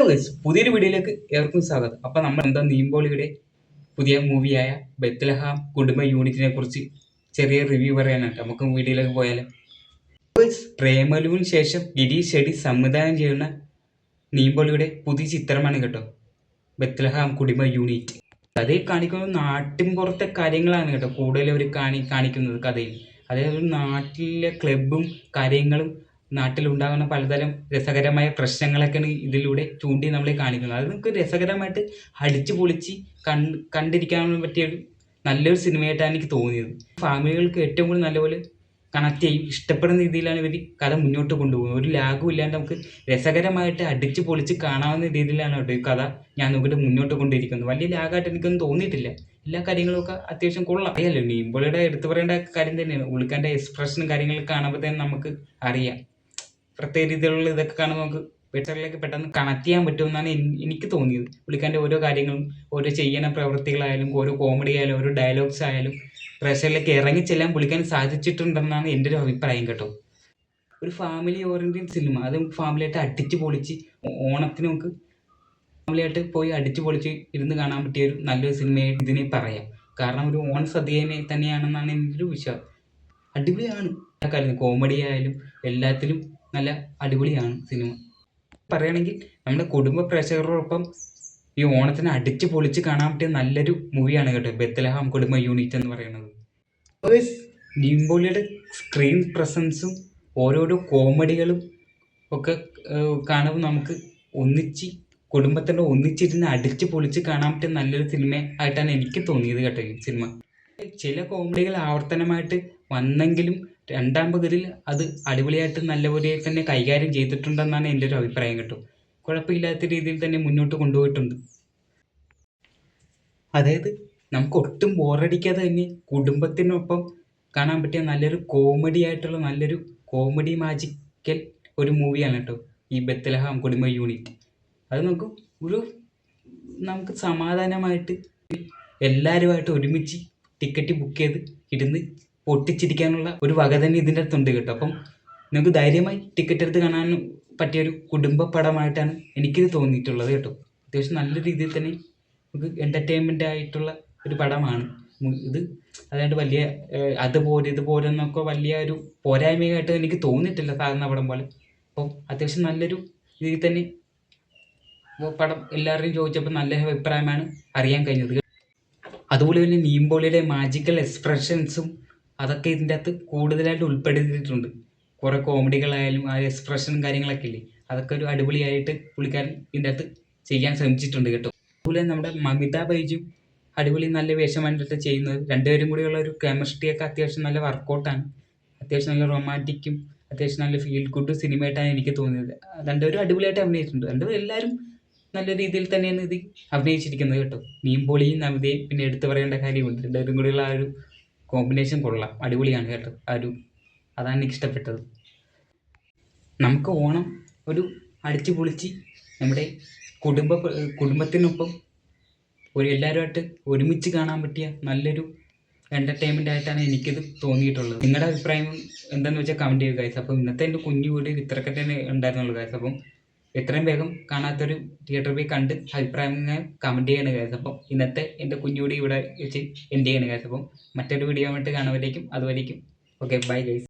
Guys, പുതിയൊരു വീഡിയോയിലേക്ക് ഏവർക്കും സ്വാഗതം. അപ്പൊ നമ്മൾ നീമ്പോളിയുടെ പുതിയ മൂവിയായ ബെത്ലഹാം കുടുംബ യൂണിറ്റിനെ കുറിച്ച് ചെറിയ റിവ്യൂ പറയാനായിട്ട് നമുക്ക് വീഡിയോയിലേക്ക് പോയാലും. പ്രേമലുവിന് ശേഷം ഗിരീഷ് ഷെഡി സംവിധാനം ചെയ്യുന്ന നീമ്പോളിയുടെ പുതിയ ചിത്രമാണ് കേട്ടോ ബെത്ലഹാം കുടുംബ യൂണിറ്റ്. കഥയിൽ കാണിക്കുന്നത് നാട്ടിൻ പുറത്തെ കാര്യങ്ങളാണ് കേട്ടോ കൂടുതൽ അവർ കാണിക്കുന്നത് കഥയിൽ. അതായത് നാട്ടിലെ ക്ലബും കാര്യങ്ങളും നാട്ടിലുണ്ടാകുന്ന പലതരം രസകരമായ പ്രശ്നങ്ങളൊക്കെയാണ് ഇതിലൂടെ ചൂണ്ടി നമ്മളെ കാണിക്കുന്നത്. അത് നമുക്ക് രസകരമായിട്ട് അടിച്ചു പൊളിച്ച് കണ്ടിരിക്കാൻ പറ്റിയൊരു നല്ലൊരു സിനിമയായിട്ടാണ് എനിക്ക് തോന്നിയത്. ഫാമിലികൾക്ക് ഏറ്റവും കൂടുതൽ നല്ലപോലെ കണക്ട് ചെയ്യും, ഇഷ്ടപ്പെടുന്ന രീതിയിലാണ് ഇവർ കഥ മുന്നോട്ട് കൊണ്ടുപോകുന്നത്. ഒരു ലാഗും ഇല്ലാണ്ട് നമുക്ക് രസകരമായിട്ട് അടിച്ചു പൊളിച്ച് കാണാവുന്ന രീതിയിലാണ് കേട്ടോ ഈ കഥ ഞാൻ നോക്കിയിട്ട് മുന്നോട്ട് കൊണ്ടിരിക്കുന്നത്. വലിയ ലാഗായിട്ട് എനിക്കൊന്നും തോന്നിയിട്ടില്ല. എല്ലാ കാര്യങ്ങളൊക്കെ അത്യാവശ്യം കൊള്ളാം. അറിയാലോ, നീമ്പോളിയുടെ എടുത്തു പറയേണ്ട കാര്യം തന്നെയാണ്. ഉൾക്കാൻ്റെ എക്സ്പ്രഷനും കാര്യങ്ങളൊക്കെ കാണുമ്പോൾ തന്നെ നമുക്ക് അറിയാം. പ്രത്യേക രീതിയിലുള്ള ഇതൊക്കെ കാണുമ്പോൾ നമുക്ക് വെറ്ററിലേക്ക് പെട്ടെന്ന് കണക്ട് ചെയ്യാൻ പറ്റുമെന്നാണ് എനിക്ക് തോന്നിയത്. പുള്ളിക്കാൻ്റെ ഓരോ കാര്യങ്ങളും, ഓരോ ചെയ്യുന്ന പ്രവൃത്തികളായാലും, ഓരോ കോമഡി ആയാലും, ഓരോ ഡയലോഗ്സ് ആയാലും പ്രേക്ഷകരിലേക്ക് ഇറങ്ങിച്ചെല്ലാൻ പുള്ളിക്കാൻ സാധിച്ചിട്ടുണ്ടെന്നാണ് എൻ്റെ ഒരു അഭിപ്രായം കേട്ടോ. ഒരു ഫാമിലി ഓറിയൻറ്റഡ് സിനിമ, അത് ഫാമിലിയായിട്ട് അടിച്ച് പൊളിച്ച് ഓണത്തിന് നമുക്ക് ഫാമിലിയായിട്ട് പോയി അടിച്ച് പൊളിച്ച് ഇരുന്ന് കാണാൻ പറ്റിയ ഒരു നല്ലൊരു സിനിമയായിട്ട് ഇതിനെ പറയാം. കാരണം ഒരു ഓൺ സദ്യനെ തന്നെയാണെന്നാണ് എൻ്റെ ഒരു വിശ്വാസം. അടിപൊളിയാണ് എല്ലാ കാര്യം, കോമഡി ആയാലും എല്ലാത്തിലും നല്ല അടിപൊളിയാണ് സിനിമ. പറയുകയാണെങ്കിൽ നമ്മുടെ കുടുംബ പ്രേക്ഷകരോടൊപ്പം ഈ ഓണത്തിന് അടിച്ച് പൊളിച്ച് കാണാൻ പറ്റിയ നല്ലൊരു മൂവിയാണ് കേട്ടോ ബെത്ലഹാം കുടുംബ യൂണിറ്റ് എന്ന് പറയുന്നത്. നീമ്പോളിയുടെ സ്ക്രീൻ പ്രസൻസും ഓരോരോ കോമഡികളും ഒക്കെ കാണുമ്പോൾ നമുക്ക് കുടുംബത്തിൻ്റെ ഒന്നിച്ചിരുന്ന് അടിച്ച് പൊളിച്ച് കാണാൻ പറ്റിയ നല്ലൊരു സിനിമ ആയിട്ടാണ് എനിക്ക് തോന്നിയത് കേട്ടോ ഈ സിനിമ. ചില കോമഡികൾ ആവർത്തനമായിട്ട് വന്നെങ്കിലും രണ്ടാം പകുതിയിൽ അത് അടിപൊളിയായിട്ട് നല്ലപോലെ തന്നെ കൈകാര്യം ചെയ്തിട്ടുണ്ടെന്നാണ് എൻ്റെ ഒരു അഭിപ്രായം കേട്ടോ. കുഴപ്പമില്ലാത്ത രീതിയിൽ തന്നെ മുന്നോട്ട് കൊണ്ടുപോയിട്ടുണ്ട്. അതായത് നമുക്ക് ഒട്ടും ബോറടിക്കാതെ തന്നെ കുടുംബത്തിനൊപ്പം കാണാൻ പറ്റിയ നല്ലൊരു കോമഡി ആയിട്ടുള്ള നല്ലൊരു കോമഡി മാജിക്കൽ ഒരു മൂവിയാണ് കേട്ടോ ഈ ബെത്ലഹാം കുടുംബ യൂണിറ്റ്. അത് നമുക്ക് സമാധാനമായിട്ട് എല്ലാവരുമായിട്ട് ഒരുമിച്ച് ടിക്കറ്റ് ബുക്ക് ചെയ്ത് ഇരുന്ന് പൊട്ടിച്ചിരിക്കാനുള്ള ഒരു വക തന്നെ ഇതിൻ്റെ അടുത്തുണ്ട് കേട്ടോ. അപ്പം നിങ്ങൾക്ക് ധൈര്യമായി ടിക്കറ്റ് എടുത്ത് കാണാൻ പറ്റിയൊരു കുടുംബ പടമായിട്ടാണ് എനിക്കിത് തോന്നിയിട്ടുള്ളത് കേട്ടോ. അത്യാവശ്യം നല്ല രീതിയിൽ തന്നെ നമുക്ക് എൻ്റർടൈൻമെൻ്റ് ആയിട്ടുള്ള ഒരു പടമാണ് ഇത്. അതായത് വലിയ ഇതുപോലെ എന്നൊക്കെ വലിയ ഒരു പോരായ്മയായിട്ട് എനിക്ക് തോന്നിയിട്ടില്ല സാധാരണ പടം പോലെ. അപ്പം അത്യാവശ്യം നല്ലൊരു രീതിയിൽ തന്നെ പടം എല്ലാവരുടെയും ചോദിച്ചപ്പോൾ നല്ല അഭിപ്രായമാണ് അറിയാൻ കഴിഞ്ഞത്. അതുപോലെ തന്നെ നീമ്പോളിയുടെ മാജിക്കൽ എക്സ്പ്രഷൻസും അതൊക്കെ ഇതിൻ്റെ അകത്ത് കൂടുതലായിട്ട് ഉൾപ്പെടുത്തിയിട്ടുണ്ട്. കുറേ കോമഡികളായാലും ആ എക്സ്പ്രഷനും കാര്യങ്ങളൊക്കെ ഇല്ലേ, അതൊക്കെ ഒരു അടിപൊളിയായിട്ട് പുള്ളിക്കാരൻ ഇതിൻ്റെ അകത്ത് ചെയ്യാൻ ശ്രമിച്ചിട്ടുണ്ട് കേട്ടോ. അതുപോലെ നമ്മുടെ മമിത ബൈജു അടിപൊളി നല്ല വേഷമായിട്ട് ചെയ്യുന്നത്. രണ്ടുപേരും കൂടിയുള്ള ഒരു കെമിസ്ട്രിയൊക്കെ അത്യാവശ്യം നല്ല വർക്കൗട്ടാണ്. അത്യാവശ്യം നല്ല റൊമാൻറ്റിക്കും അത്യാവശ്യം നല്ല ഫീൽ ഗുഡ് സിനിമയായിട്ടാണ് എനിക്ക് തോന്നിയത്. രണ്ടുപേരും അടിപൊളിയായിട്ട് അഭിനയിച്ചിട്ടുണ്ട്. രണ്ടുപേരും എല്ലാവരും നല്ല രീതിയിൽ തന്നെയാണ് ഇത് അഭിനയിച്ചിരിക്കുന്നത് കേട്ടോ. നീമ്പോളിയും നമിതയും പിന്നെ എടുത്തു പറയേണ്ട കാര്യമുണ്ട്. രണ്ടുപേരും കൂടിയുള്ള ആ ഒരു കോമ്പിനേഷൻ കൊള്ളാം, അടിപൊളിയാണ് കേട്ടോ. അതാണ് എനിക്ക് ഇഷ്ടപ്പെട്ടത്. നമുക്ക് ഓണം ഒരു അടിച്ചു പൊളിച്ച് നമ്മുടെ കുടുംബത്തിനൊപ്പം എല്ലാവരുമായിട്ട് ഒരുമിച്ച് കാണാൻ പറ്റിയ നല്ലൊരു എൻ്റർടൈൻമെൻ്റ് ആയിട്ടാണ് എനിക്കിത് തോന്നിയിട്ടുള്ളത്. നിങ്ങളുടെ അഭിപ്രായം എന്താണെന്ന് വെച്ചാൽ കമൻറ്റ് ചെയ്യുക ഗൈസ്. അപ്പം ഇന്നത്തെ എൻ്റെ കുഞ്ഞു വീഡിയോ ഇത്രയൊക്കെ തന്നെ ഉണ്ടായിരുന്നുള്ളൂ ഗൈസ്. അപ്പം എത്രയും വേഗം കാണാത്തൊരു തിയേറ്ററിൽ പോയി കണ്ട് അഭിപ്രായം കമൻറ്റ് ചെയ്യണം ഗൈസ്. അപ്പം ഇന്നത്തെ എൻ്റെ കുഞ്ഞു വീഡിയോ ഇവിടെ വെച്ച് എൻഡ് ചെയ്യണം ഗൈസ്. അപ്പം മറ്റൊരു വീഡിയോ ആയിട്ട് കാണുമ്പോഴേക്കും അതുവരേക്കും ഓക്കെ, ബൈ ഗൈസ്.